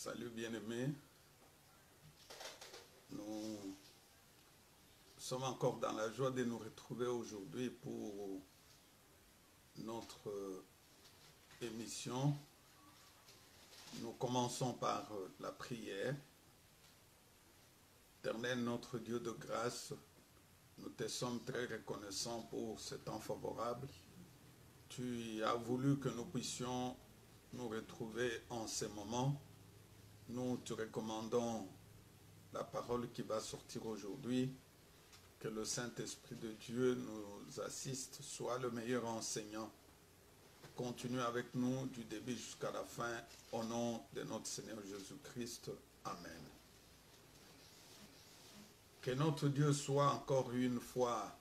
Salut bien-aimés, nous sommes encore dans la joie de nous retrouver aujourd'hui pour notre émission. Nous commençons par la prière. Éternel notre Dieu de grâce, nous te sommes très reconnaissants pour ce temps favorable. Tu as voulu que nous puissions nous retrouver en ce moment. Nous te recommandons la parole qui va sortir aujourd'hui, que le Saint-Esprit de Dieu nous assiste, soit le meilleur enseignant. Continue avec nous du début jusqu'à la fin, au nom de notre Seigneur Jésus-Christ. Amen. Que notre Dieu soit encore une fois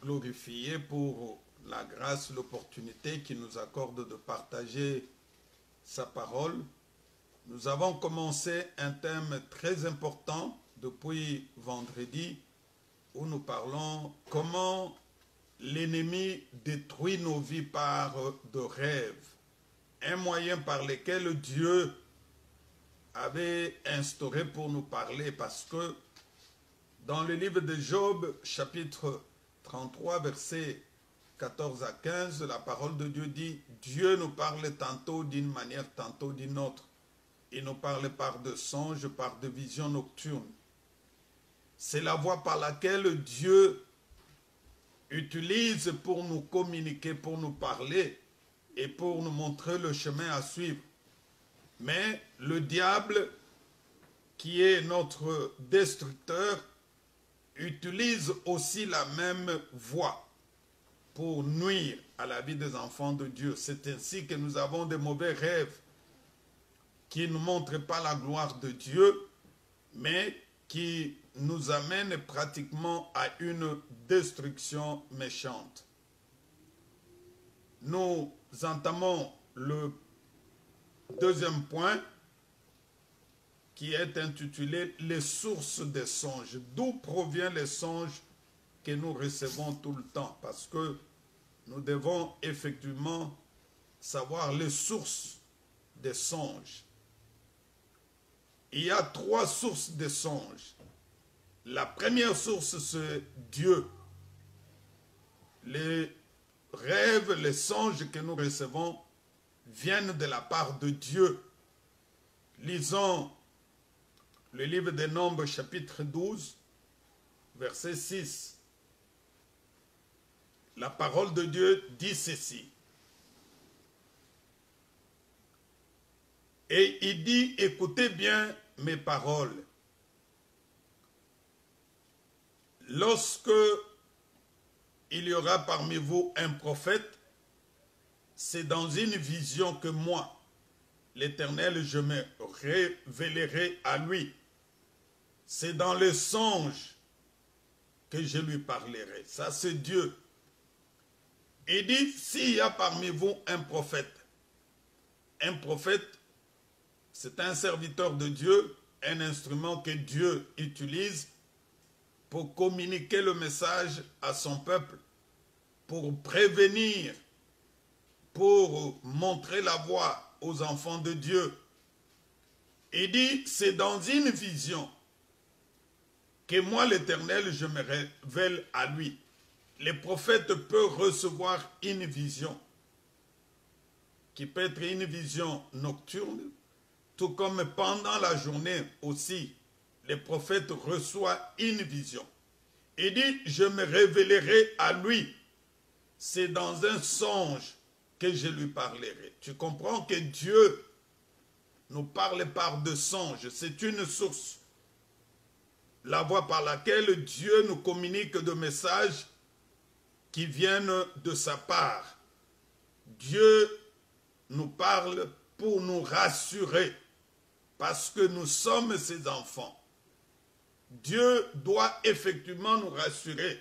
glorifié pour la grâce, l'opportunité qu'il nous accorde de partager sa parole. Nous avons commencé un thème très important depuis vendredi où nous parlons comment l'ennemi détruit nos vies par de rêves. Un moyen par lequel Dieu avait instauré pour nous parler, parce que dans le livre de Job, chapitre 33, versets 14 à 15, la parole de Dieu dit « Dieu nous parle tantôt d'une manière, tantôt d'une autre. Il nous parle par de songes, par de visions nocturnes. » C'est la voie par laquelle Dieu utilise pour nous communiquer, pour nous parler et pour nous montrer le chemin à suivre. Mais le diable, qui est notre destructeur, utilise aussi la même voie pour nuire à la vie des enfants de Dieu. C'est ainsi que nous avons de mauvais rêves qui ne montrent pas la gloire de Dieu, mais qui nous amènent pratiquement à une destruction méchante. Nous entamons le deuxième point qui est intitulé « Les sources des songes ». D'où proviennent les songes que nous recevons tout le temps? Parce que nous devons effectivement savoir les sources des songes. Il y a trois sources des songes. La première source, c'est Dieu. Les rêves, les songes que nous recevons viennent de la part de Dieu. Lisons le livre des Nombres, chapitre 12, verset 6. La parole de Dieu dit ceci. Et il dit, écoutez bien mes paroles. Lorsque il y aura parmi vous un prophète, c'est dans une vision que moi, l'Éternel, je me révélerai à lui. C'est dans le songe que je lui parlerai. Ça, c'est Dieu. Il dit, s'il y a parmi vous un prophète, c'est un serviteur de Dieu, un instrument que Dieu utilise pour communiquer le message à son peuple, pour prévenir, pour montrer la voie aux enfants de Dieu. Il dit, c'est dans une vision que moi, l'Éternel, je me révèle à lui. Les prophètes peuvent recevoir une vision, qui peut être une vision nocturne, tout comme pendant la journée aussi, les prophètes reçoivent une vision. Il dit, je me révélerai à lui. C'est dans un songe que je lui parlerai. Tu comprends que Dieu nous parle par de songes. C'est une source. La voie par laquelle Dieu nous communique de messages qui viennent de sa part. Dieu nous parle pour nous rassurer, parce que nous sommes ses enfants. Dieu doit effectivement nous rassurer.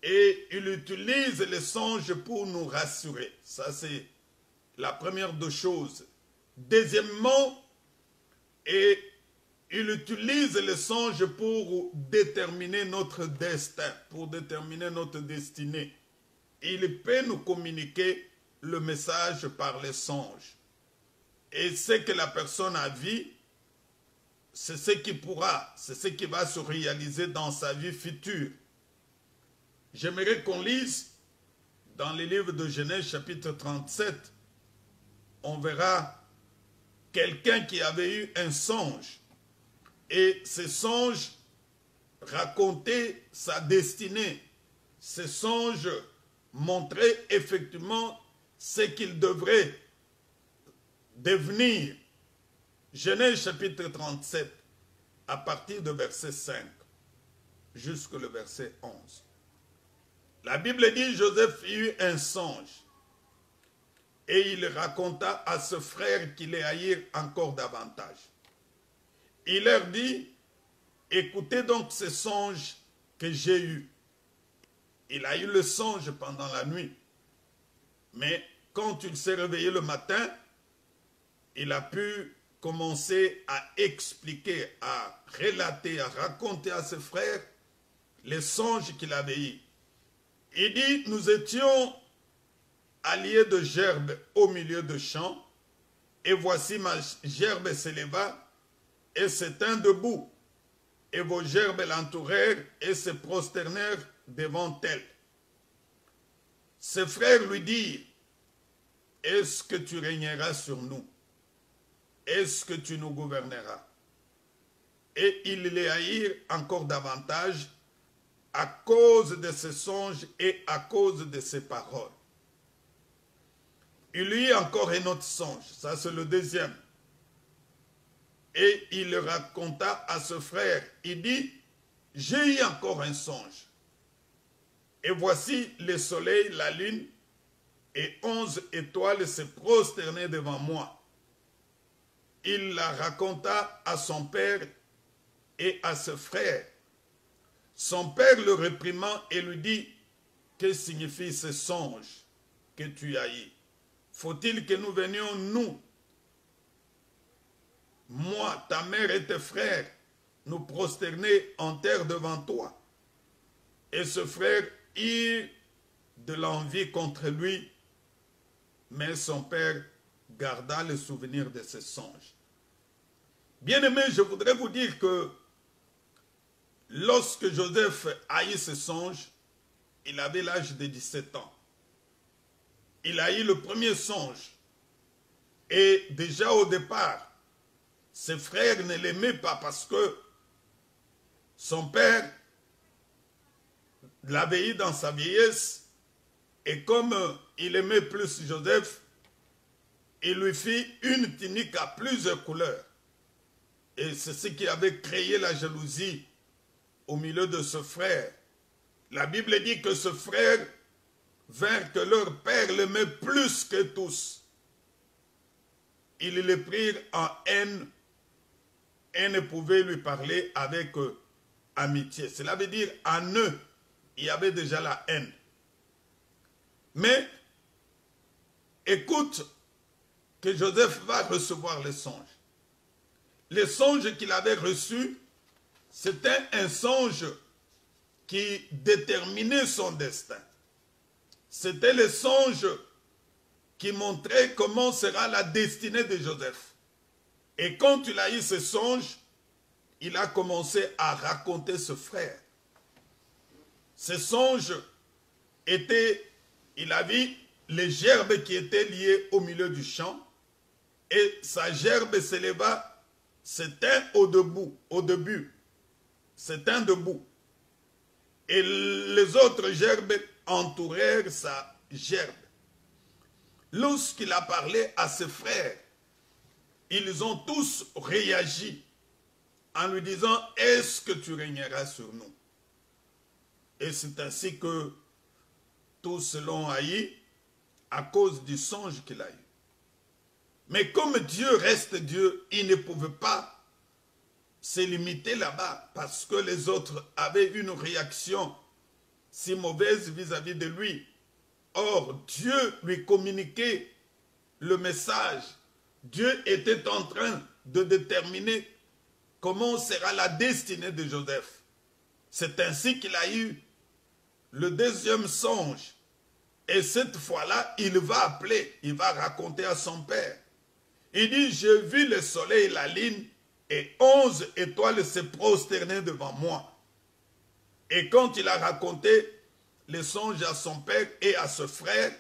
Et il utilise les songes pour nous rassurer. Ça, c'est la première des choses. Deuxièmement, il utilise les songes pour déterminer notre destin, pour déterminer notre destinée. Il peut nous communiquer le message par les songes. Et ce que la personne a vu, c'est ce qui pourra, c'est ce qui va se réaliser dans sa vie future. J'aimerais qu'on lise dans les livres de Genèse chapitre 37, on verra quelqu'un qui avait eu un songe. Et ce songe racontait sa destinée. Ce songe montrait effectivement ce qu'il devrait devenir. Genèse chapitre 37, à partir de verset 5 jusqu'au verset 11. La Bible dit, Joseph eut un songe et il raconta à ce frère qui les haïrent encore davantage. Il leur dit, écoutez donc ce songe que j'ai eu. Il a eu le songe pendant la nuit, mais quand il s'est réveillé le matin, il a pu commencer à expliquer, à relater, à raconter à ses frères les songes qu'il avait eus. Il dit, nous étions alliés de gerbes au milieu de champs, et voici ma gerbe s'éleva et se tint debout, et vos gerbes l'entourèrent et se prosternèrent devant elle. Ses frères lui dirent, est-ce que tu régneras sur nous? Est-ce que tu nous gouverneras? Et ils les haïrent encore davantage à cause de ses songes et à cause de ses paroles. Il y eut encore un autre songe, ça c'est le deuxième. Et il le raconta à ce frère. Il dit, j'ai eu encore un songe. Et voici le soleil, la lune et 11 étoiles se prosternaient devant moi. Il la raconta à son père et à ses frères. Son père le réprimant et lui dit, que signifie ce songe que tu as eu? Faut-il que nous venions, nous, moi, ta mère et tes frères, nous prosterner en terre devant toi? Et ce frère eut de l'envie contre lui, mais son père garda le souvenir de ce songe. Bien-aimés, je voudrais vous dire que lorsque Joseph a eu ce songe, il avait l'âge de 17 ans. Il a eu le premier songe. Et déjà au départ, ses frères ne l'aimaient pas parce que son père l'avait eu dans sa vieillesse. Et comme il aimait plus Joseph, il lui fit une tunique à plusieurs couleurs. Et c'est ce qui avait créé la jalousie au milieu de ce frère. La Bible dit que ce frère vint que leur père l'aimait plus que tous. Ils le prirent en haine et ne pouvaient lui parler avec amitié. Cela veut dire en eux, il y avait déjà la haine. Mais écoute que Joseph va recevoir les songes. Les songes qu'il avait reçus, c'était un songe qui déterminait son destin. C'était le songe qui montrait comment sera la destinée de Joseph. Et quand il a eu ce songe, il a commencé à raconter ce frère. Ce songe était, il a vu les gerbes qui étaient liées au milieu du champ, et sa gerbe s'éleva, c'était au début, c'était debout. Et les autres gerbes entourèrent sa gerbe. Lorsqu'il a parlé à ses frères, ils ont tous réagi en lui disant, est-ce que tu régneras sur nous? Et c'est ainsi que tous l'ont haï à cause du songe qu'il a eu. Mais comme Dieu reste Dieu, il ne pouvait pas se limiter là-bas parce que les autres avaient une réaction si mauvaise vis-à-vis de lui. Or, Dieu lui communiquait le message. Dieu était en train de déterminer comment sera la destinée de Joseph. C'est ainsi qu'il a eu le deuxième songe. Et cette fois-là, il va appeler, il va raconter à son père. Il dit, j'ai vu le soleil et la lune, et 11 étoiles se prosterner devant moi. Et quand il a raconté le songe à son père et à ce frère,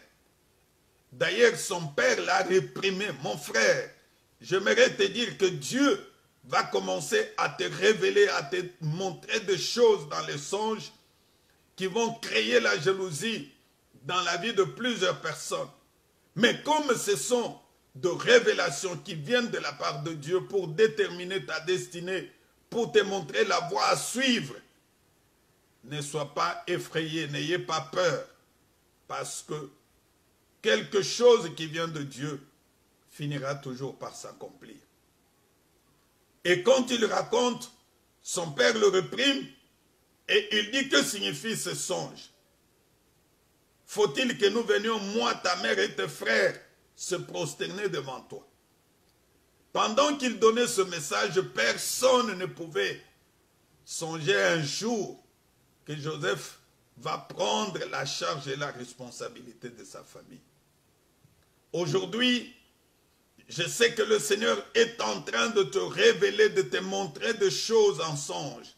d'ailleurs son père l'a réprimé. Mon frère, j'aimerais te dire que Dieu va commencer à te révéler, à te montrer des choses dans les songes qui vont créer la jalousie dans la vie de plusieurs personnes. Mais comme ce sont de révélations qui viennent de la part de Dieu pour déterminer ta destinée, pour te montrer la voie à suivre, ne sois pas effrayé, n'ayez pas peur, parce que quelque chose qui vient de Dieu finira toujours par s'accomplir. Et quand il raconte, son père le réprime et il dit que signifie ce songe. Faut-il que nous venions, moi, ta mère et tes frères, se prosterner devant toi? Pendant qu'il donnait ce message, personne ne pouvait songer un jour que Joseph va prendre la charge et la responsabilité de sa famille. Aujourd'hui, je sais que le Seigneur est en train de te révéler, de te montrer des choses en songe.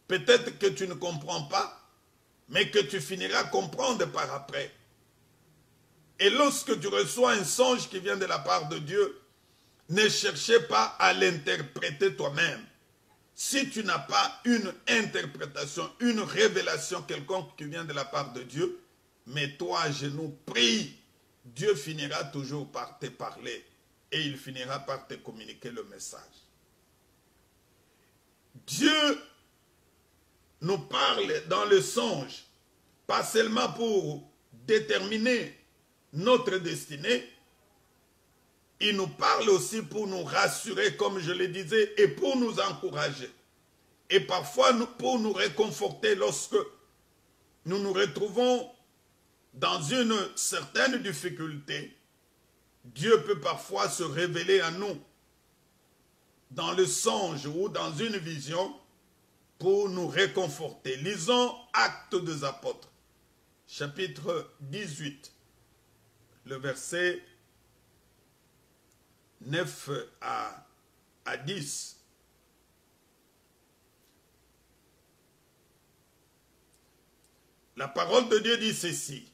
Peut-être que tu ne comprends pas, mais que tu finiras comprendre par après. Et lorsque tu reçois un songe qui vient de la part de Dieu, ne cherchez pas à l'interpréter toi-même. Si tu n'as pas une interprétation, une révélation quelconque qui vient de la part de Dieu, mets-toi à genoux, prie. Dieu finira toujours par te parler et il finira par te communiquer le message. Dieu nous parle dans le songe, pas seulement pour déterminer notre destinée, il nous parle aussi pour nous rassurer, comme je le disais, et pour nous encourager. Et parfois pour nous réconforter lorsque nous nous retrouvons dans une certaine difficulté. Dieu peut parfois se révéler à nous dans le songe ou dans une vision pour nous réconforter. Lisons Actes des Apôtres, chapitre 18, le verset 9 à 10. La parole de Dieu dit ceci.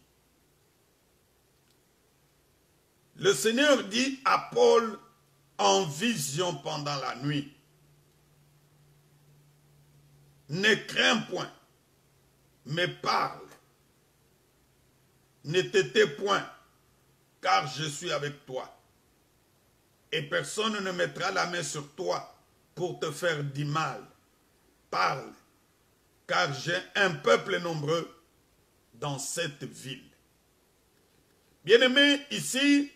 Le Seigneur dit à Paul en vision pendant la nuit, ne crains point, mais parle. Ne te tais point, car je suis avec toi. Et personne ne mettra la main sur toi pour te faire du mal. Parle, car j'ai un peuple nombreux dans cette ville. Bien-aimés, ici,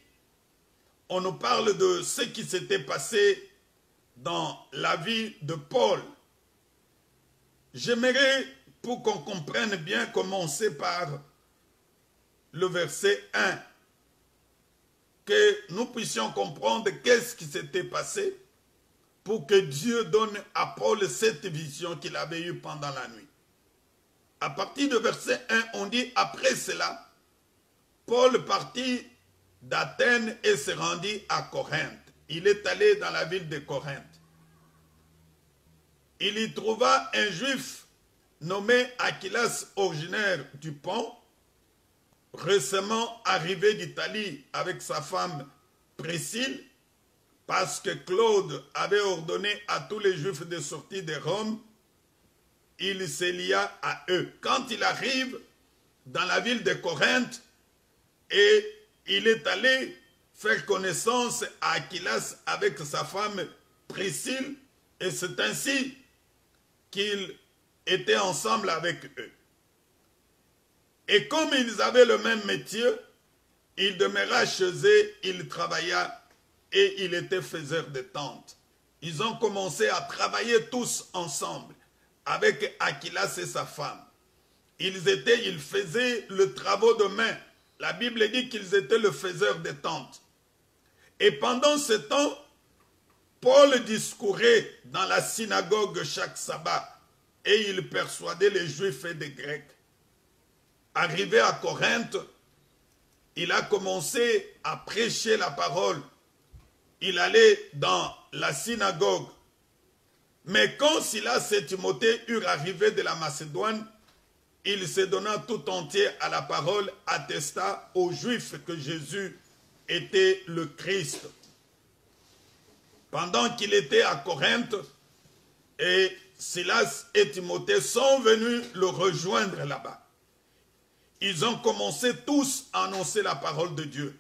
on nous parle de ce qui s'était passé dans la vie de Paul. J'aimerais, pour qu'on comprenne bien, commencer par le verset 1. Que nous puissions comprendre qu'est-ce qui s'était passé pour que Dieu donne à Paul cette vision qu'il avait eue pendant la nuit. À partir du verset 1, on dit, après cela, Paul partit d'Athènes et se rendit à Corinthe. Il est allé dans la ville de Corinthe. Il y trouva un juif nommé Aquilas, originaire du Pont, récemment arrivé d'Italie avec sa femme Priscille, parce que Claude avait ordonné à tous les Juifs de sortir de Rome, il se lia à eux. Quand il arrive dans la ville de Corinthe, et il est allé faire connaissance à Aquilas avec sa femme Priscille, et c'est ainsi qu'ils étaient ensemble avec eux. Et comme ils avaient le même métier, il demeura chez eux, il travailla et il était faiseur de tentes. Ils ont commencé à travailler tous ensemble avec Aquilas et sa femme. Ils faisaient le travail de main. La Bible dit qu'ils étaient le faiseur de tentes. Et pendant ce temps, Paul discourait dans la synagogue chaque sabbat et il persuadait les Juifs et les Grecs. Arrivé à Corinthe, il a commencé à prêcher la parole. il allait dans la synagogue. Mais quand Silas et Timothée eurent arrivé de la Macédoine, il se donna tout entier à la parole, attesta aux Juifs que Jésus était le Christ. Pendant qu'il était à Corinthe, et Silas et Timothée sont venus le rejoindre là-bas. Ils ont commencé tous à annoncer la parole de Dieu.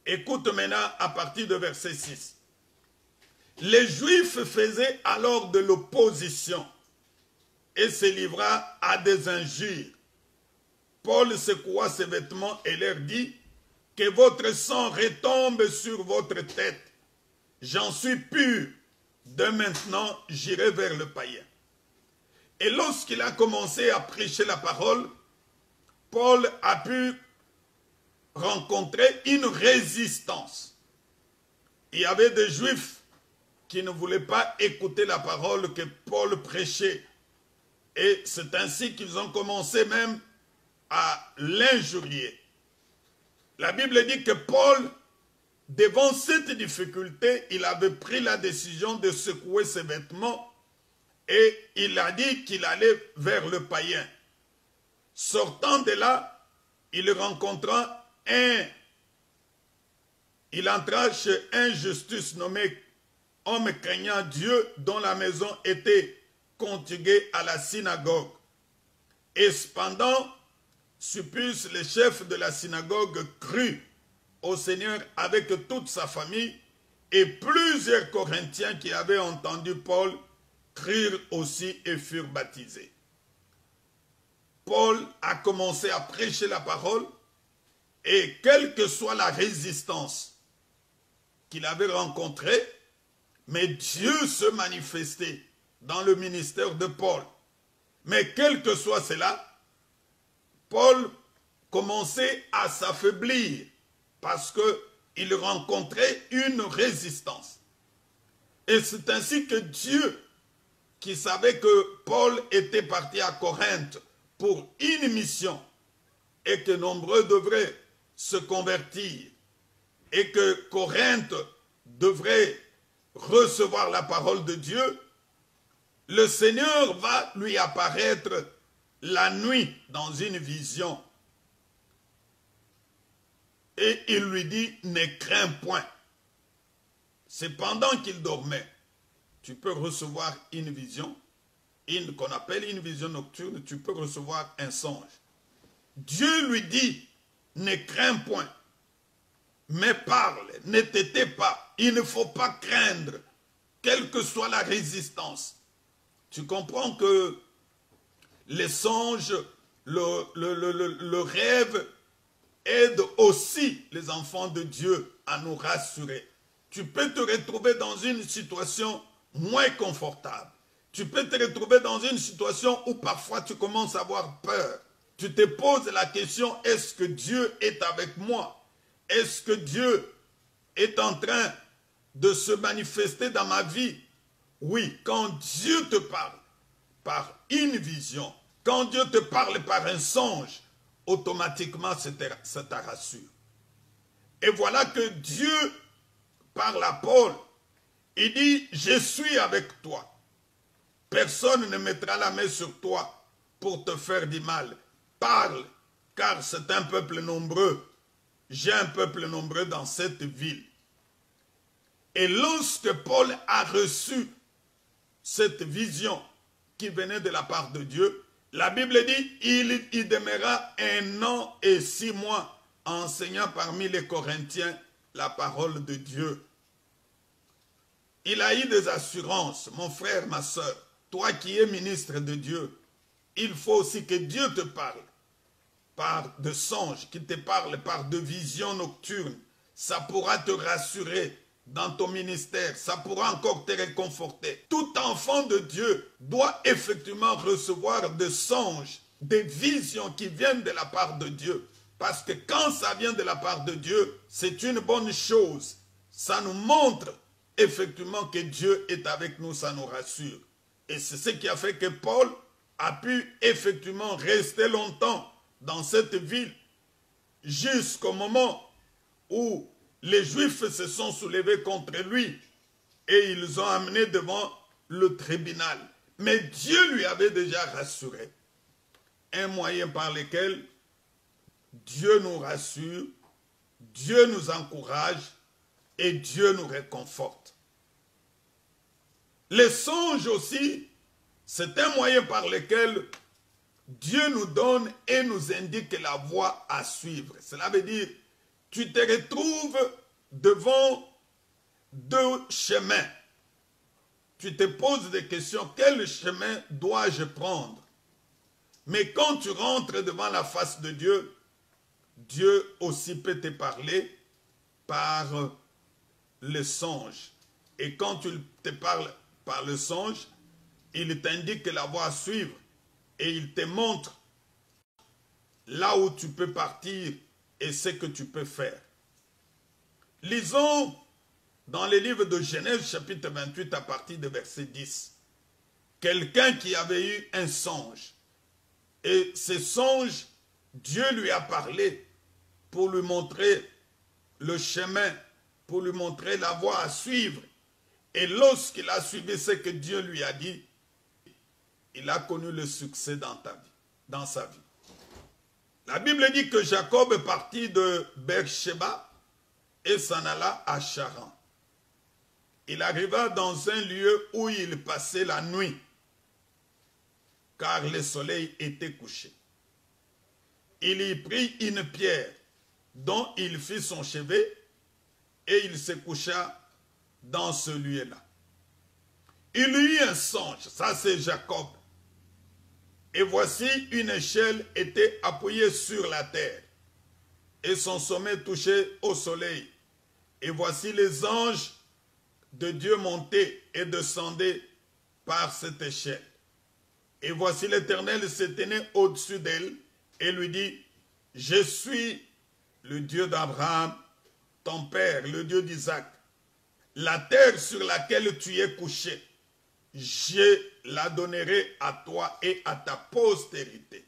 Écoute maintenant à partir de verset 6. Les Juifs faisaient alors de l'opposition et se livra à des injures. Paul secoua ses vêtements et leur dit que votre sang retombe sur votre tête. J'en suis pur. De maintenant, j'irai vers le païen. Et lorsqu'il a commencé à prêcher la parole, Paul a pu rencontrer une résistance. Il y avait des Juifs qui ne voulaient pas écouter la parole que Paul prêchait. Et c'est ainsi qu'ils ont commencé même à l'injurier. La Bible dit que Paul, devant cette difficulté, il avait pris la décision de secouer ses vêtements et il a dit qu'il allait vers le païen. Sortant de là, il rencontra il entra chez un Justus nommé homme craignant Dieu dont la maison était contiguée à la synagogue. Et cependant, Suppice, le chef de la synagogue, crut au Seigneur avec toute sa famille, et plusieurs Corinthiens qui avaient entendu Paul crurent aussi et furent baptisés. Paul a commencé à prêcher la parole, et quelle que soit la résistance qu'il avait rencontrée, mais Dieu se manifestait dans le ministère de Paul. Mais quel que soit cela, Paul commençait à s'affaiblir parce qu'il rencontrait une résistance. Et c'est ainsi que Dieu, qui savait que Paul était parti à Corinthe pour une mission et que nombreux devraient se convertir et que Corinthe devrait recevoir la parole de Dieu, le Seigneur va lui apparaître la nuit dans une vision. Et il lui dit, ne crains point. C'est pendant qu'il dormait. Tu peux recevoir une vision, qu'on appelle une vision nocturne, tu peux recevoir un songe. Dieu lui dit, ne crains point, mais parle, ne t'étais pas. Il ne faut pas craindre, quelle que soit la résistance. Tu comprends que les songes, le rêve aident aussi les enfants de Dieu à nous rassurer. Tu peux te retrouver dans une situation moins confortable. Tu peux te retrouver dans une situation où parfois tu commences à avoir peur. Tu te poses la question, est-ce que Dieu est avec moi? Est-ce que Dieu est en train de se manifester dans ma vie? Oui, quand Dieu te parle par une vision, quand Dieu te parle par un songe, automatiquement ça te rassure. Et voilà que Dieu parle à Paul. Il dit, je suis avec toi. Personne ne mettra la main sur toi pour te faire du mal. Parle, car c'est un peuple nombreux. J'ai un peuple nombreux dans cette ville. Et lorsque Paul a reçu cette vision qui venait de la part de Dieu, la Bible dit, il demeura 1 an et 6 mois enseignant parmi les Corinthiens la parole de Dieu. Il a eu des assurances, mon frère, ma soeur, toi qui es ministre de Dieu, il faut aussi que Dieu te parle par de songes, qu'il te parle par de visions nocturnes. Ça pourra te rassurer dans ton ministère, ça pourra encore te réconforter. Tout enfant de Dieu doit effectivement recevoir des songes, des visions qui viennent de la part de Dieu. Parce que quand ça vient de la part de Dieu, c'est une bonne chose. Ça nous montre effectivement que Dieu est avec nous, ça nous rassure. Et c'est ce qui a fait que Paul a pu effectivement rester longtemps dans cette ville jusqu'au moment où les Juifs se sont soulevés contre lui et ils l'ont amené devant le tribunal. Mais Dieu lui avait déjà rassuré. Un moyen par lequel Dieu nous rassure, Dieu nous encourage et Dieu nous réconforte. Les songes aussi, c'est un moyen par lequel Dieu nous donne et nous indique la voie à suivre. Cela veut dire, tu te retrouves devant deux chemins. Tu te poses des questions, quel chemin dois-je prendre? Mais quand tu rentres devant la face de Dieu, Dieu aussi peut te parler par le songe. Et quand tu te parles par le songe, il t'indique la voie à suivre et il te montre là où tu peux partir et ce que tu peux faire. Lisons dans le livre de Genèse chapitre 28 à partir de verset 10. Quelqu'un qui avait eu un songe. Et ce songe, Dieu lui a parlé pour lui montrer le chemin, pour lui montrer la voie à suivre. Et lorsqu'il a suivi ce que Dieu lui a dit, il a connu le succès dans sa vie. La Bible dit que Jacob est parti de Beersheba et s'en alla à Charan. Il arriva dans un lieu où il passait la nuit, car le soleil était couché. Il y prit une pierre dont il fit son chevet et il se coucha dans ce lieu-là. Il eut un songe, ça c'est Jacob. Et voici une échelle était appuyée sur la terre et son sommet touchait au soleil. Et voici les anges de Dieu montaient et descendaient par cette échelle. Et voici l'Éternel se tenait au-dessus d'elle et lui dit, je suis le Dieu d'Abraham, ton père, le Dieu d'Isaac. La terre sur laquelle tu es couché, je la donnerai à toi et à ta postérité.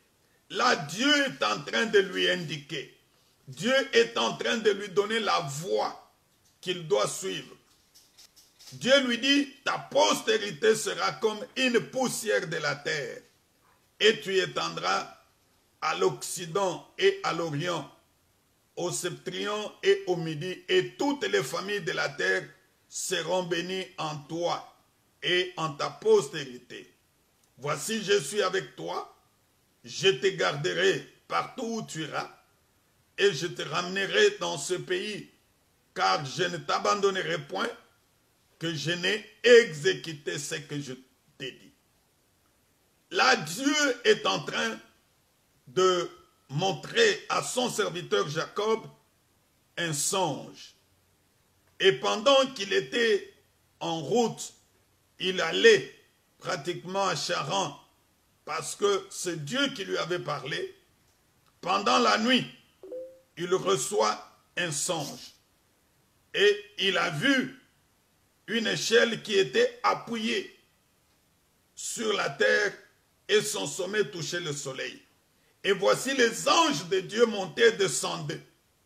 Là, Dieu est en train de lui indiquer. Dieu est en train de lui donner la voie qu'il doit suivre. Dieu lui dit, ta postérité sera comme une poussière de la terre. Et tu étendras à l'Occident et à l'Orient, au septentrion et au midi. Et toutes les familles de la terre seront bénies en toi et en ta postérité. Voici, je suis avec toi, je te garderai partout où tu iras, et je te ramènerai dans ce pays, car je ne t'abandonnerai point, que je n'ai exécuté ce que je t'ai dit. Là, Dieu est en train de montrer à son serviteur Jacob un songe. Et pendant qu'il était en route, il allait pratiquement à Charan, parce que c'est Dieu qui lui avait parlé. Pendant la nuit, il reçoit un songe. Et il a vu une échelle qui était appuyée sur la terre et son sommet touchait le soleil. Et voici les anges de Dieu montaient et descendaient.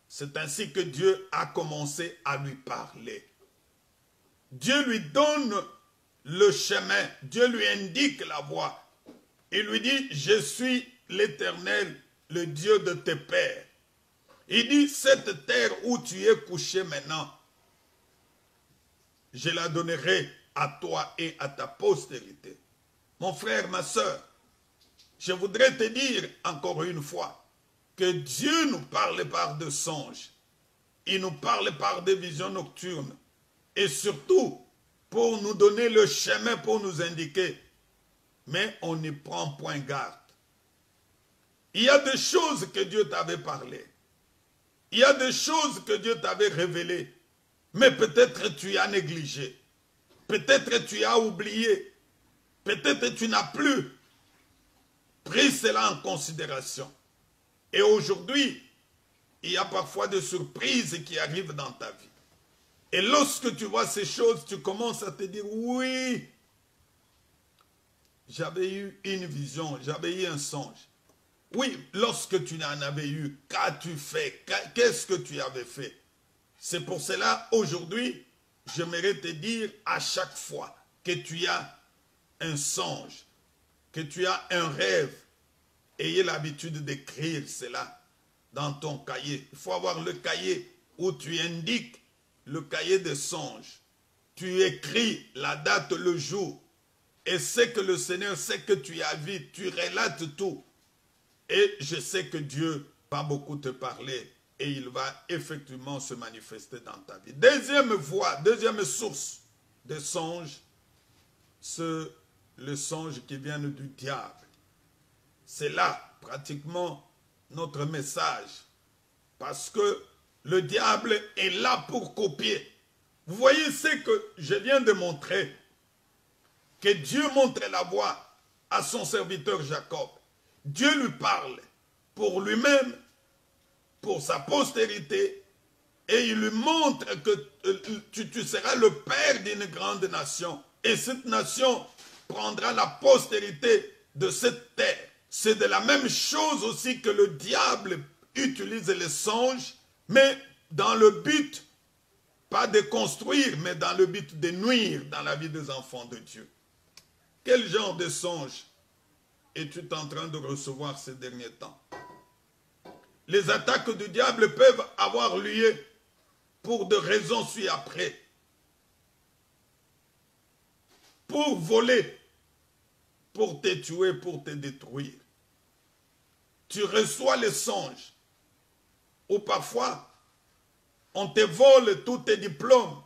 C'est ainsi que Dieu a commencé à lui parler. Dieu lui donne le chemin, Dieu lui indique la voie. Il lui dit, je suis l'Éternel, le Dieu de tes pères. Il dit, cette terre où tu es couché maintenant, je la donnerai à toi et à ta postérité. Mon frère, ma soeur, je voudrais te dire encore une fois que Dieu nous parle par des songes. Il nous parle par des visions nocturnes. Et surtout, pour nous donner le chemin, pour nous indiquer. Mais on n'y prend point garde. Il y a des choses que Dieu t'avait parlé. Il y a des choses que Dieu t'avait révélées. Mais peut-être tu as négligé. Peut-être tu as oublié. Peut-être tu n'as plus pris cela en considération. Et aujourd'hui, il y a parfois des surprises qui arrivent dans ta vie. Et lorsque tu vois ces choses, tu commences à te dire, oui, j'avais eu une vision, j'avais eu un songe. Oui, lorsque tu en avais eu, qu'as-tu fait? Qu'est-ce que tu avais fait? C'est pour cela, aujourd'hui, j'aimerais te dire à chaque fois que tu as un songe, que tu as un rêve, ayez l'habitude d'écrire cela dans ton cahier. Il faut avoir le cahier où tu indiques le cahier des songes. Tu écris la date, le jour, et c'est que le Seigneur sait que tu as vu, tu relates tout. Et je sais que Dieu va beaucoup te parler et il va effectivement se manifester dans ta vie. Deuxième voie, deuxième source de songes, c'est le songe qui vient du diable. C'est là pratiquement notre message. Parce que le diable est là pour copier. Vous voyez ce que je viens de montrer. Que Dieu montre la voie à son serviteur Jacob. Dieu lui parle pour lui-même, pour sa postérité, et il lui montre que tu seras le père d'une grande nation. Et cette nation prendra la postérité de cette terre. C'est de la même chose aussi que le diable utilise les songes, mais dans le but, pas de construire, mais dans le but de nuire dans la vie des enfants de Dieu. Quel genre de songe es-tu en train de recevoir ces derniers temps? Les attaques du diable peuvent avoir lieu pour de raisons ci-après. Pour voler, pour te tuer, pour te détruire. Tu reçois les songes. Ou parfois, on te vole tous tes diplômes.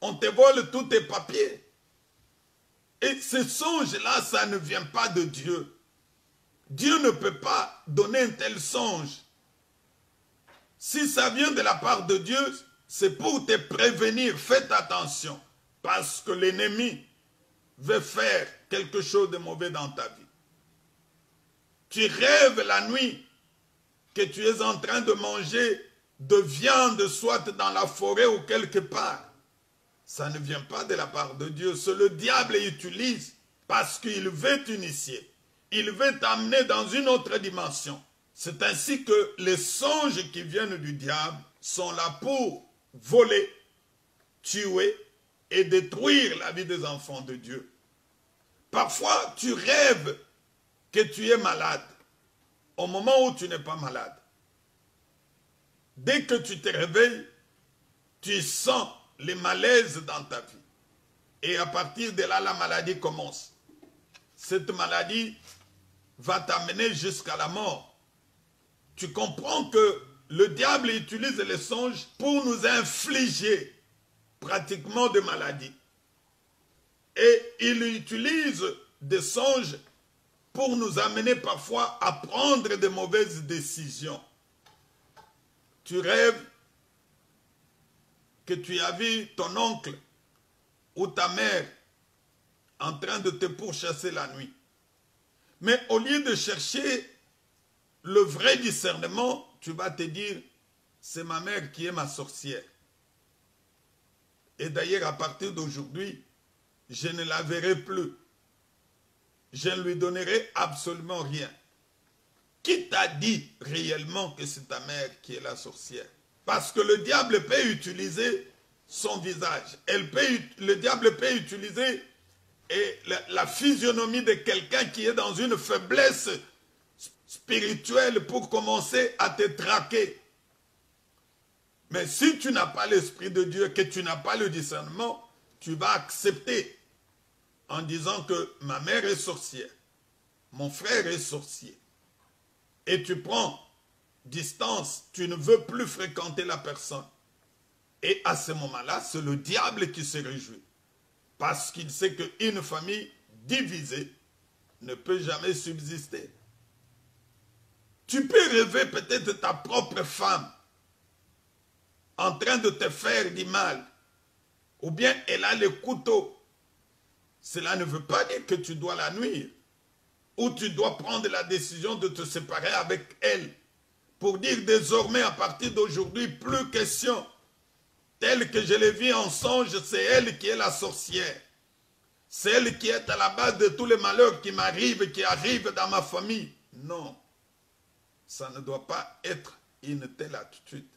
On te vole tous tes papiers. Et ces songes-là, ça ne vient pas de Dieu. Dieu ne peut pas donner un tel songe. Si ça vient de la part de Dieu, c'est pour te prévenir. Faites attention. Parce que l'ennemi veut faire quelque chose de mauvais dans ta vie. Tu rêves la nuit que tu es en train de manger de viande, soit dans la forêt ou quelque part. Ça ne vient pas de la part de Dieu. C'est le diable qui utilise parce qu'il veut t'initier. Il veut t'amener dans une autre dimension. C'est ainsi que les songes qui viennent du diable sont là pour voler, tuer et détruire la vie des enfants de Dieu. Parfois, tu rêves que tu es malade au moment où tu n'es pas malade. Dès que tu te réveilles, tu sens les malaises dans ta vie. Et à partir de là, la maladie commence. Cette maladie va t'amener jusqu'à la mort. Tu comprends que le diable utilise les songes pour nous infliger pratiquement des maladies. Et il utilise des songes pour nous amener parfois à prendre de mauvaises décisions. Tu rêves que tu as vu ton oncle ou ta mère en train de te pourchasser la nuit. Mais au lieu de chercher le vrai discernement, tu vas te dire, c'est ma mère qui est ma sorcière. Et d'ailleurs, à partir d'aujourd'hui, je ne la verrai plus. Je ne lui donnerai absolument rien. Qui t'a dit réellement que c'est ta mère qui est la sorcière? Parce que le diable peut utiliser son visage. Le diable peut utiliser la physionomie de quelqu'un qui est dans une faiblesse spirituelle pour commencer à te traquer. Mais si tu n'as pas l'Esprit de Dieu, que tu n'as pas le discernement, tu vas accepter en disant que ma mère est sorcière, mon frère est sorcier. Et tu prends distance, tu ne veux plus fréquenter la personne. Et à ce moment-là, c'est le diable qui se réjouit. Parce qu'il sait qu'une famille divisée ne peut jamais subsister. Tu peux rêver peut-être ta propre femme en train de te faire du mal. Ou bien elle a le couteau. Cela ne veut pas dire que tu dois la nuire. Ou tu dois prendre la décision de te séparer avec elle. Pour dire désormais, à partir d'aujourd'hui, plus question. Telle que je l'ai vue en songe, c'est elle qui est la sorcière. C'est elle qui est à la base de tous les malheurs qui m'arrivent, qui arrivent dans ma famille. Non. Ça ne doit pas être une telle attitude.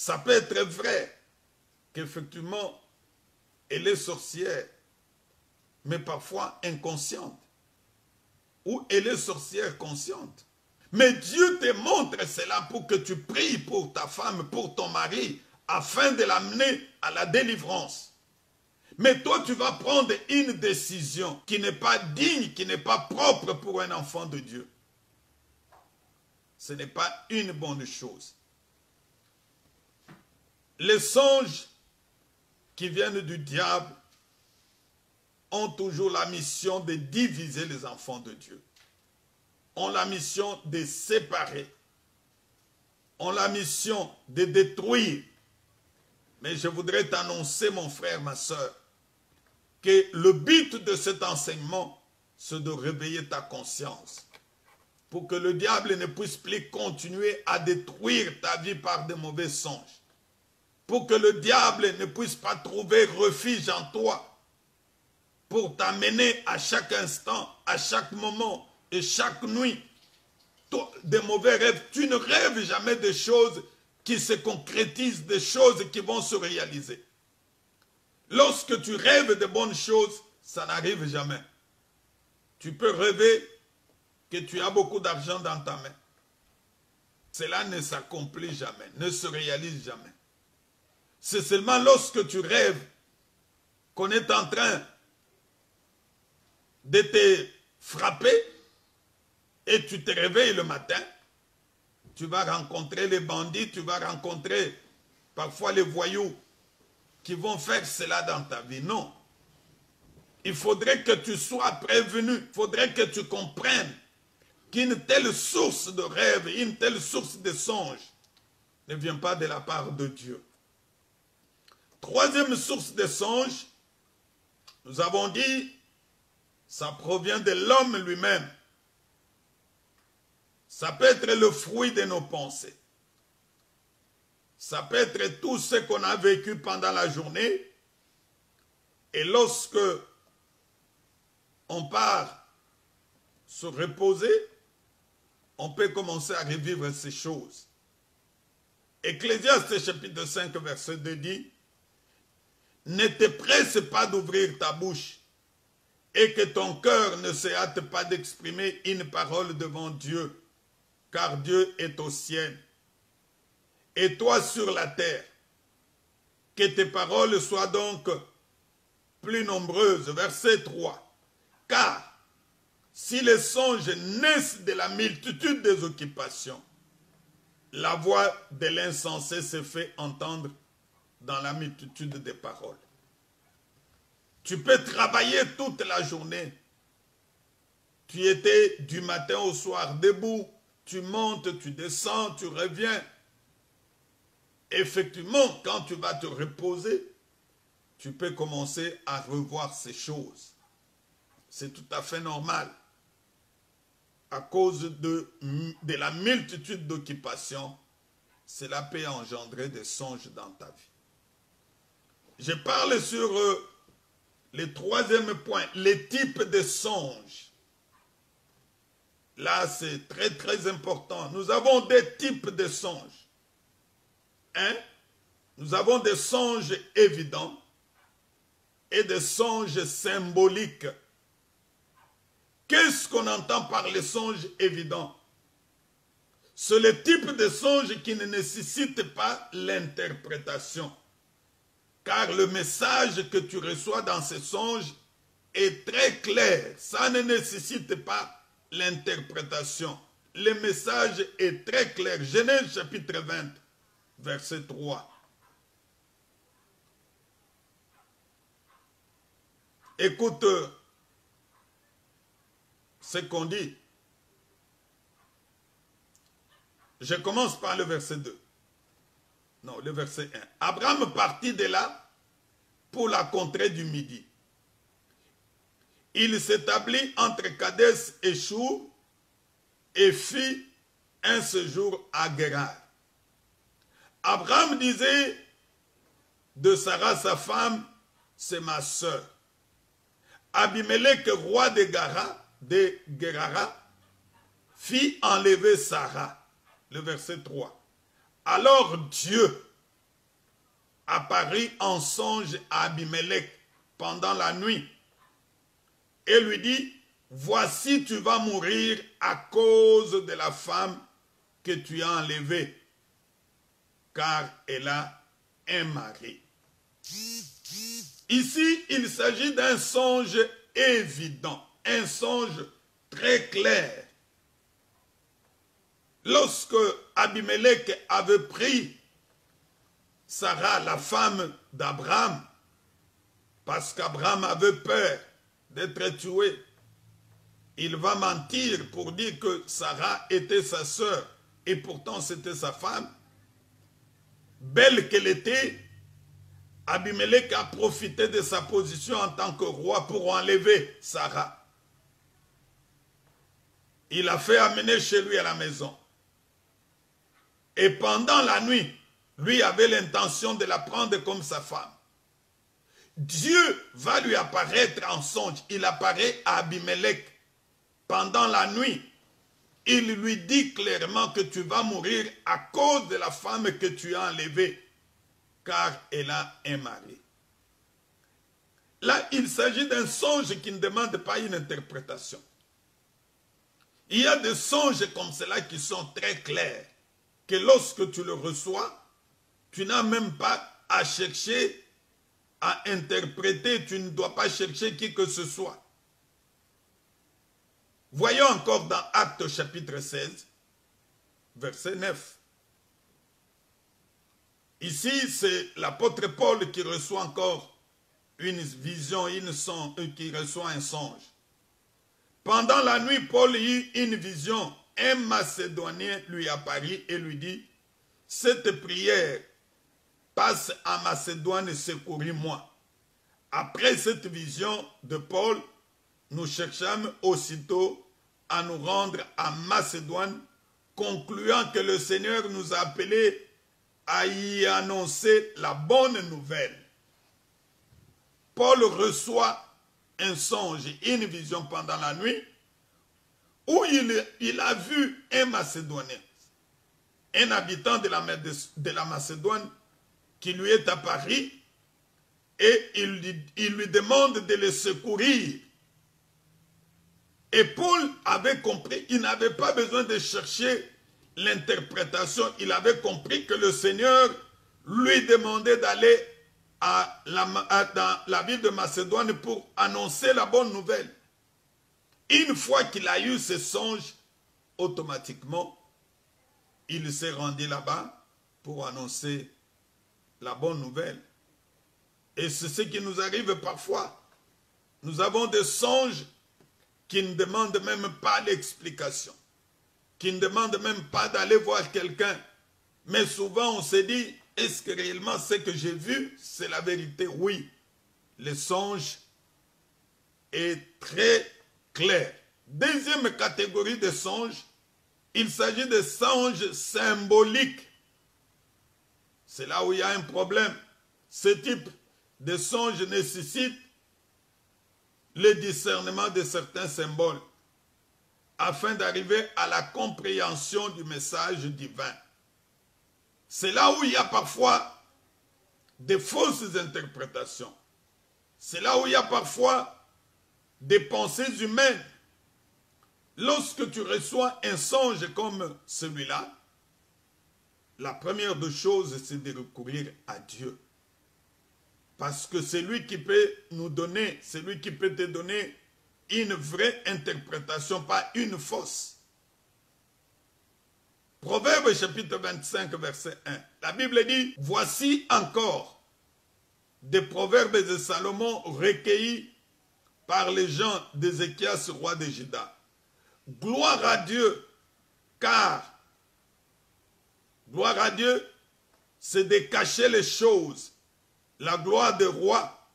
Ça peut être vrai qu'effectivement, elle est sorcière, mais parfois inconsciente. Ou elle est sorcière consciente. Mais Dieu te montre cela pour que tu pries pour ta femme, pour ton mari, afin de l'amener à la délivrance. Mais toi, tu vas prendre une décision qui n'est pas digne, qui n'est pas propre pour un enfant de Dieu. Ce n'est pas une bonne chose. Les songes qui viennent du diable ont toujours la mission de diviser les enfants de Dieu. Ont la mission de séparer. Ont la mission de détruire. Mais je voudrais t'annoncer, mon frère, ma soeur, que le but de cet enseignement, c'est de réveiller ta conscience. Pour que le diable ne puisse plus continuer à détruire ta vie par de mauvais songes. Pour que le diable ne puisse pas trouver refuge en toi. Pour t'amener à chaque instant, à chaque moment et chaque nuit. Des mauvais rêves. Tu ne rêves jamais de choses qui se concrétisent, des choses qui vont se réaliser. Lorsque tu rêves de bonnes choses, ça n'arrive jamais. Tu peux rêver que tu as beaucoup d'argent dans ta main. Cela ne s'accomplit jamais, ne se réalise jamais. C'est seulement lorsque tu rêves qu'on est en train de te frapper et tu te réveilles le matin, tu vas rencontrer les bandits, tu vas rencontrer parfois les voyous qui vont faire cela dans ta vie. Non. Il faudrait que tu sois prévenu, il faudrait que tu comprennes qu'une telle source de rêve, une telle source de songe ne vient pas de la part de Dieu. Troisième source de songe, nous avons dit, ça provient de l'homme lui-même. Ça peut être le fruit de nos pensées. Ça peut être tout ce qu'on a vécu pendant la journée. Et lorsque on part se reposer, on peut commencer à revivre ces choses. Ecclésiaste chapitre 5 verset 2 dit, « Ne te presse pas d'ouvrir ta bouche et que ton cœur ne se hâte pas d'exprimer une parole devant Dieu, car Dieu est au ciel. Et toi sur la terre, que tes paroles soient donc plus nombreuses. » Verset 3. « Car si les songes naissent de la multitude des occupations, la voix de l'insensé se fait entendre dans la multitude des paroles. » Tu peux travailler toute la journée. Tu étais du matin au soir debout, tu montes, tu descends, tu reviens. Effectivement, quand tu vas te reposer, tu peux commencer à revoir ces choses. C'est tout à fait normal. À cause de la multitude d'occupations, cela peut engendrer des songes dans ta vie. Je parle sur le troisième point, les types de songes. Là, c'est très très important. Nous avons des types de songes. Nous avons des songes évidents et des songes symboliques. Qu'est-ce qu'on entend par les songes évidents? C'est le type de songe qui ne nécessite pas l'interprétation. Car le message que tu reçois dans ces songes est très clair. Ça ne nécessite pas l'interprétation. Le message est très clair. Genèse chapitre 20, verset 3. Écoute ce qu'on dit. Je commence par le verset 2. Non, le verset 1. Abraham partit de là pour la contrée du Midi. Il s'établit entre Kadès et Chour et fit un séjour à Guérar. Abraham disait de Sarah, sa femme, c'est ma sœur. Abimelech, roi de Guérara, fit enlever Sarah. Le verset 3. Alors Dieu apparut en songe à Abimelech pendant la nuit et lui dit, voici tu vas mourir à cause de la femme que tu as enlevée, car elle a un mari. Ici, il s'agit d'un songe évident, un songe très clair. Lorsque Abimelech avait pris Sarah, la femme d'Abraham, parce qu'Abraham avait peur d'être tué, il va mentir pour dire que Sarah était sa sœur et pourtant c'était sa femme. Belle qu'elle était, Abimelech a profité de sa position en tant que roi pour enlever Sarah. Il l'a fait amener chez lui à la maison. Et pendant la nuit, lui avait l'intention de la prendre comme sa femme. Dieu va lui apparaître en songe. Il apparaît à Abimelech pendant la nuit. Il lui dit clairement que tu vas mourir à cause de la femme que tu as enlevée, car elle a un mari. Là, il s'agit d'un songe qui ne demande pas une interprétation. Il y a des songes comme cela qui sont très clairs, que lorsque tu le reçois, tu n'as même pas à chercher à interpréter, tu ne dois pas chercher qui que ce soit. Voyons encore dans Actes chapitre 16, verset 9. Ici, c'est l'apôtre Paul qui reçoit encore une vision, qui reçoit un songe. Pendant la nuit, Paul eut une vision. Un Macédonien lui apparut et lui dit, cette prière passe en Macédoine et secouris-moi. Après cette vision de Paul, nous cherchâmes aussitôt à nous rendre à Macédoine, concluant que le Seigneur nous a appelés à y annoncer la bonne nouvelle. Paul reçoit un songe, une vision pendant la nuit, où il a vu un Macédonien, un habitant de la Macédoine, qui lui est apparu, et il lui demande de le secourir. Et Paul avait compris, il n'avait pas besoin de chercher l'interprétation, il avait compris que le Seigneur lui demandait d'aller dans la ville de Macédoine pour annoncer la bonne nouvelle. Une fois qu'il a eu ce songe, automatiquement, il s'est rendu là-bas pour annoncer la bonne nouvelle. Et c'est ce qui nous arrive parfois. Nous avons des songes qui ne demandent même pas l'explication, qui ne demandent même pas d'aller voir quelqu'un. Mais souvent on se dit, est-ce que réellement ce que j'ai vu, c'est la vérité? Oui, le songe est très clair. Deuxième catégorie de songes, il s'agit de songes symboliques. C'est là où il y a un problème. Ce type de songe nécessite le discernement de certains symboles afin d'arriver à la compréhension du message divin. C'est là où il y a parfois des fausses interprétations. C'est là où il y a parfois des pensées humaines. Lorsque tu reçois un songe comme celui-là, la première des choses, c'est de recourir à Dieu. Parce que c'est lui qui peut nous donner, c'est lui qui peut te donner une vraie interprétation, pas une fausse. Proverbe chapitre 25, verset 1. La Bible dit, voici encore des proverbes de Salomon recueillis par les gens d'Ézéchias, roi de Juda. Gloire à Dieu, car gloire à Dieu, c'est de cacher les choses. La gloire des rois,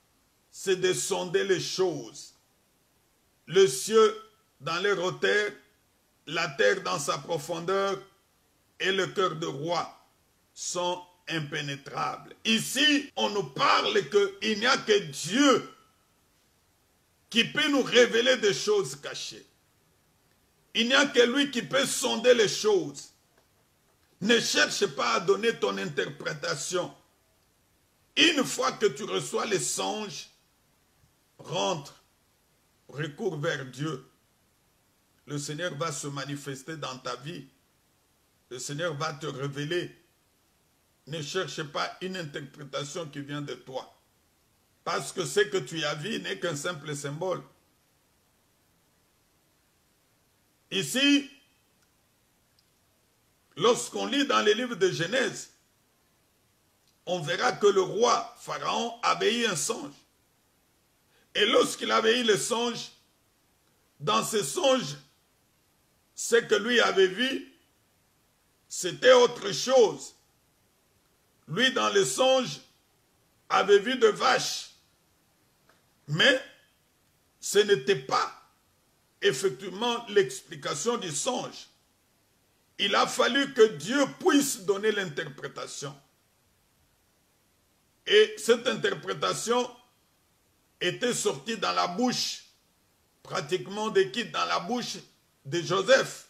c'est de sonder les choses. Le ciel dans leur hauteur, la terre dans sa profondeur et le cœur de roi sont impénétrables. Ici, on nous parle qu'il n'y a que Dieu qui peut nous révéler des choses cachées. Il n'y a que lui qui peut sonder les choses. Ne cherche pas à donner ton interprétation. Une fois que tu reçois les songes, rentre, recours vers Dieu. Le Seigneur va se manifester dans ta vie. Le Seigneur va te révéler. Ne cherche pas une interprétation qui vient de toi. Parce que ce que tu as vu n'est qu'un simple symbole. Ici, lorsqu'on lit dans les livres de Genèse, on verra que le roi Pharaon avait eu un songe. Et lorsqu'il avait eu le songe, dans ce songe, ce que lui avait vu, c'était autre chose. Lui, dans le songe, avait vu de vaches. Mais ce n'était pas effectivement l'explication du songe. Il a fallu que Dieu puisse donner l'interprétation. Et cette interprétation était sortie dans la bouche, pratiquement de qui? Dans la bouche de Joseph.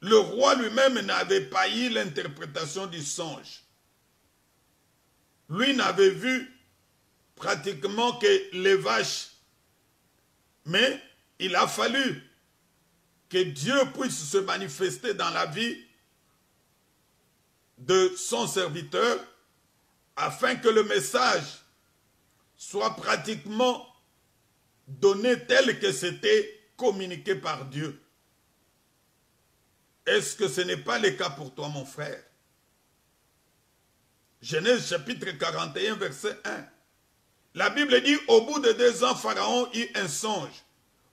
Le roi lui-même n'avait pas eu l'interprétation du songe. Lui n'avait vu pratiquement que les vaches. Mais il a fallu que Dieu puisse se manifester dans la vie de son serviteur afin que le message soit pratiquement donné tel que c'était communiqué par Dieu. Est-ce que ce n'est pas le cas pour toi, mon frère? Genèse chapitre 41, verset 1. La Bible dit, au bout de 2 ans, Pharaon eut un songe.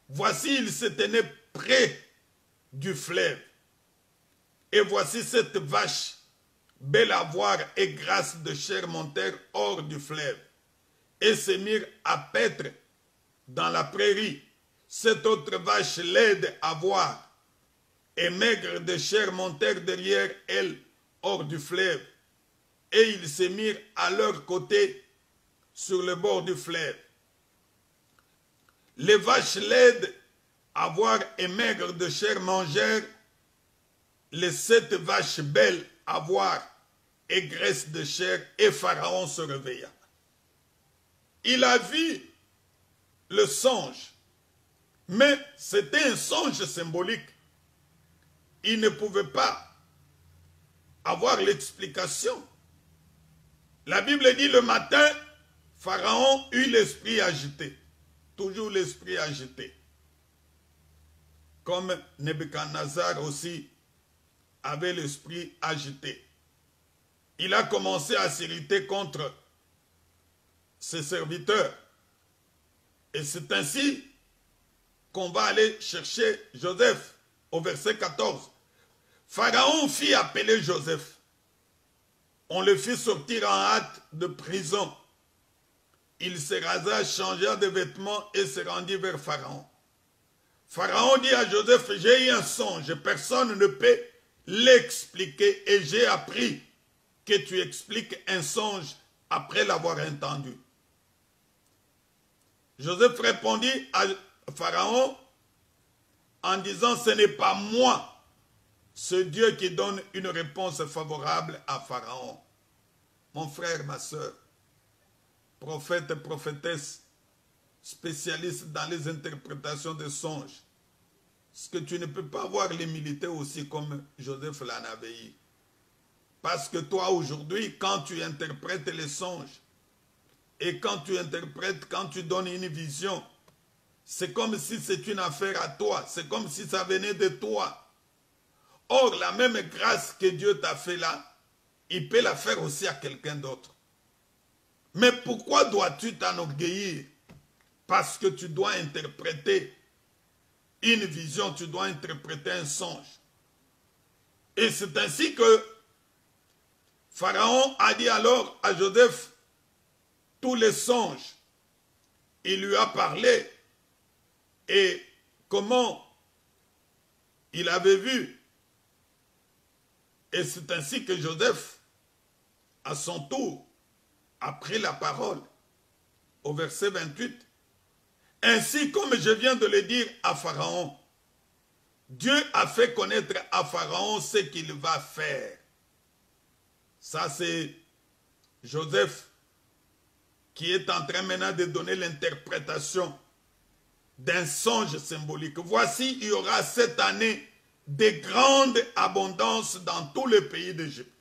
Voici, il se tenait près du fleuve. Et voici cette vache, belle à voir et grasse de chair, montèrent hors du fleuve et se mirent à paître dans la prairie. Cette autre vache laide à voir et maigre de chair montèrent derrière elle hors du fleuve. Et ils se mirent à leur côté sur le bord du fleuve. Les vaches laides à voir et maigres de chair mangèrent les 7 vaches belles à voir et graisses de chair, et Pharaon se réveilla. Il a vu le songe, mais c'était un songe symbolique. Il ne pouvait pas avoir l'explication. La Bible dit le matin, Pharaon eut l'esprit agité. Toujours l'esprit agité. Comme Nebuchadnezzar aussi avait l'esprit agité. Il a commencé à s'irriter contre ses serviteurs. Et c'est ainsi qu'on va aller chercher Joseph au verset 14. Pharaon fit appeler Joseph. On le fit sortir en hâte de prison. Il se rasa, changea de vêtements et se rendit vers Pharaon. Pharaon dit à Joseph, j'ai eu un songe, personne ne peut l'expliquer et j'ai appris que tu expliques un songe après l'avoir entendu. Joseph répondit à Pharaon en disant, ce n'est pas moi, ce Dieu qui donne une réponse favorable à Pharaon. Mon frère, ma soeur, prophète et prophétesse, spécialiste dans les interprétations des songes, est-ce que tu ne peux pas avoir l'humilité aussi comme Joseph l'en avait eu? Parce que toi aujourd'hui, quand tu interprètes les songes, et quand tu interprètes, quand tu donnes une vision, c'est comme si c'est une affaire à toi, c'est comme si ça venait de toi. Or, la même grâce que Dieu t'a fait là, il peut la faire aussi à quelqu'un d'autre. Mais pourquoi dois-tu t'enorgueillir? Parce que tu dois interpréter une vision, tu dois interpréter un songe. Et c'est ainsi que Pharaon a dit alors à Joseph tous les songes. Il lui a parlé et comment il avait vu. Et c'est ainsi que Joseph, à son tour, a pris la parole au verset 28. Ainsi comme je viens de le dire à Pharaon, Dieu a fait connaître à Pharaon ce qu'il va faire. Ça c'est Joseph, qui est en train maintenant de donner l'interprétation d'un songe symbolique. Voici, il y aura cette année de grandes abondances dans tous les pays d'Égypte.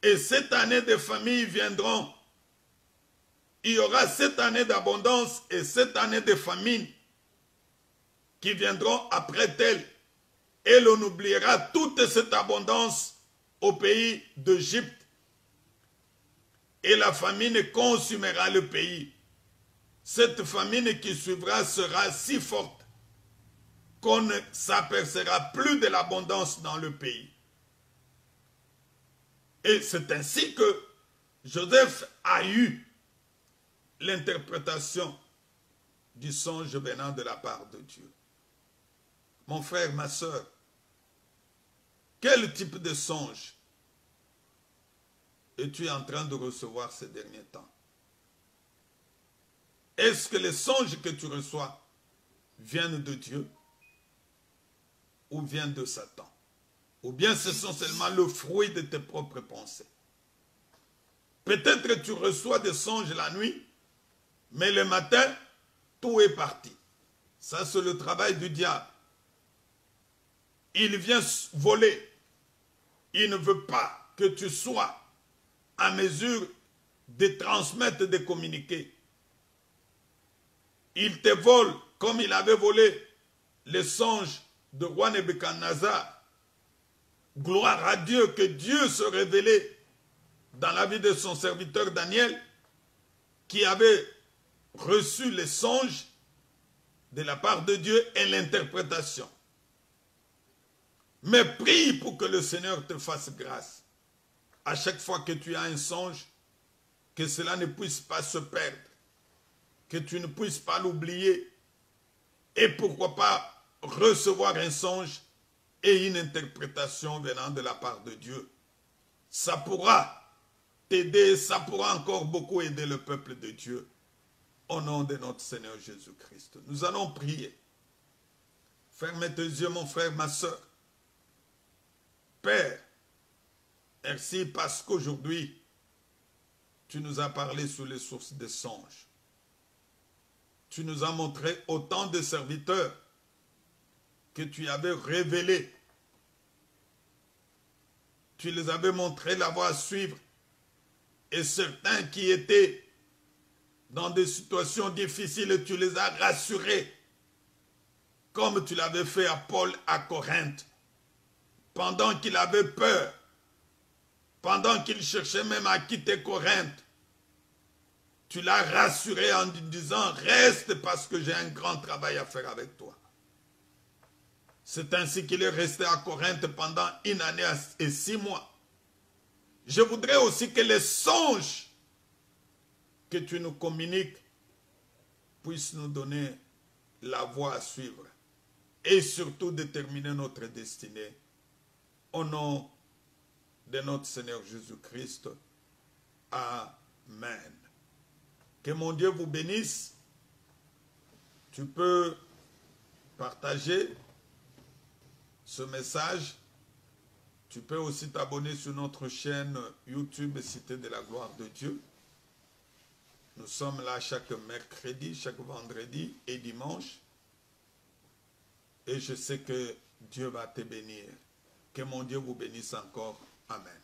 Et cette année, des familles viendront. Il y aura cette année d'abondance et cette année de famine qui viendront après elle. Et l'on oubliera toute cette abondance au pays d'Égypte. Et la famine consumera le pays. Cette famine qui suivra sera si forte qu'on ne s'apercevra plus de l'abondance dans le pays. Et c'est ainsi que Joseph a eu l'interprétation du songe venant de la part de Dieu. Mon frère, ma soeur, quel type de songe es-tu en train de recevoir ces derniers temps? Est-ce que les songes que tu reçois viennent de Dieu ou viennent de Satan? Ou bien ce sont seulement le fruit de tes propres pensées? Peut-être que tu reçois des songes la nuit, mais le matin, tout est parti. Ça, c'est le travail du diable. Il vient voler. Il ne veut pas que tu sois à mesure de transmettre, de communiquer. Il te vole comme il avait volé les songes de roi Nebuchadnezzar. Gloire à Dieu que Dieu se révélait dans la vie de son serviteur Daniel, qui avait reçu les songes de la part de Dieu et l'interprétation. Mais prie pour que le Seigneur te fasse grâce. À chaque fois que tu as un songe, que cela ne puisse pas se perdre, que tu ne puisses pas l'oublier, et pourquoi pas recevoir un songe et une interprétation venant de la part de Dieu. Ça pourra t'aider, ça pourra encore beaucoup aider le peuple de Dieu. Au nom de notre Seigneur Jésus-Christ. Nous allons prier. Ferme tes yeux, mon frère, ma soeur. Père, merci parce qu'aujourd'hui, tu nous as parlé sur les sources des songes. Tu nous as montré autant de serviteurs que tu avais révélés. Tu les avais montré la voie à suivre. Et certains qui étaient dans des situations difficiles, tu les as rassurés. Comme tu l'avais fait à Paul à Corinthe. Pendant qu'il avait peur. Pendant qu'il cherchait même à quitter Corinthe. Tu l'as rassuré en lui disant, reste parce que j'ai un grand travail à faire avec toi. C'est ainsi qu'il est resté à Corinthe pendant 1 année et 6 mois. Je voudrais aussi que les songes que tu nous communiques puissent nous donner la voie à suivre et surtout déterminer notre destinée. Au nom de notre Seigneur Jésus-Christ. Amen. Que mon Dieu vous bénisse. Tu peux partager ce message. Tu peux aussi t'abonner sur notre chaîne YouTube Cité de la Gloire de Dieu. Nous sommes là chaque mercredi, chaque vendredi et dimanche. Et je sais que Dieu va te bénir. Que mon Dieu vous bénisse encore. Amen.